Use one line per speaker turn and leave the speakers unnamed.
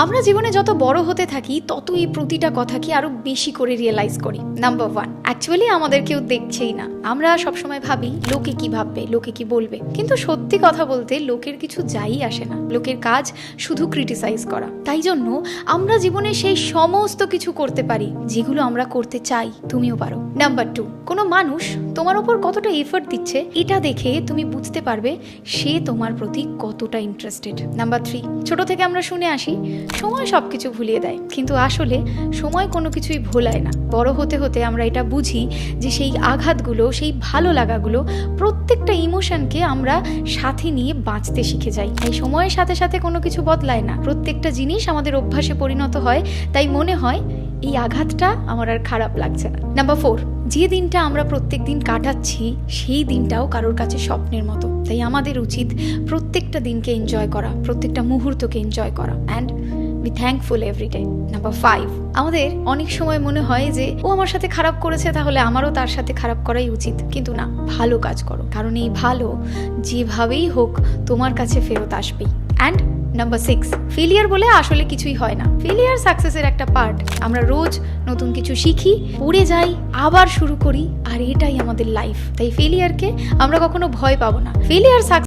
আমরা জীবনে যত বড় হতে থাকি তত এই প্রতিটা কথাকে আরো বেশি করে রিয়েলাইজ করি। নাম্বার 1, অ্যাকচুয়ালি আমাদের কেউ দেখছেই না। আমরা সবসময় ভাবি লোকে কি ভাববে, লোকে কি বলবে, কিন্তু সত্যি কথা বলতে লোকের কিছু যাই আসে না। লোকের কাজ শুধু ক্রিটিসাইজ করা। তাই জন্য আমরা জীবনে সেই সমস্ত কিছু করতে পারি যেগুলো আমরা করতে চাই। তুমিও পারো। নাম্বার 2, কোনো মানুষ তোমার উপর কতটা এফর্ট দিচ্ছে এটা দেখে তুমি বুঝতে পারবে সে তোমার প্রতি কতটা ইন্টারেস্টেড। নাম্বার 3, ছোট থেকে আমরা শুনে আসি সময় সবকিছু ভুলিয়ে দেয়, কিন্তু আসলে সময় কোনো কিছুই ভোলায় না। বড় হতে হতে আমরা এটা বুঝি যে সেই আঘাতগুলো, সেই ভালো লাগাগুলো, প্রত্যেকটা ইমোশনকে আমরা সাথে নিয়ে বাঁচতে শিখে যাই। তাই সময়ের সাথে সাথে কোনো কিছু বদলায় না, প্রত্যেকটা জিনিস আমাদের অভ্যাসে পরিণত হয়। তাই মনে হয় এই আঘাতটা আমার আর খারাপ লাগছে না। নাম্বার 4, যে দিনটা আমরা প্রত্যেক দিন কাটাচ্ছি সেই দিনটাও কারোর কাছে স্বপ্নের মতো। তাই আমাদের উচিত প্রত্যেকটা দিনকে এনজয় করা, প্রত্যেকটা মুহূর্তকে এনজয় করা and B thankful every day. Number 5, আমাদের অনেক সময় মনে হয় যে ও আমার সাথে খারাপ করেছে, তাহলে আমারও তার সাথে খারাপ করাই উচিত। কিন্তু না, ভালো কাজ করো, কারণ এই ভালো যেভাবেই হোক তোমার কাছে ফেরত আসবেই। অ্যান্ড নাম্বার 6, ফেলিয়ার বলে আসলে কিছুই হয় না। ফেলিয়ার সাকসেসের একটা পার্ট। আমরা রোজ নতুন কিছু শিখি, পড়ে যাই, আবার শুরু করি, আর এটাই আমাদের লাইফ। তাই ফেলিয়ারকে আমরা কখনো ভয় পাবো না। ফেলিয়ার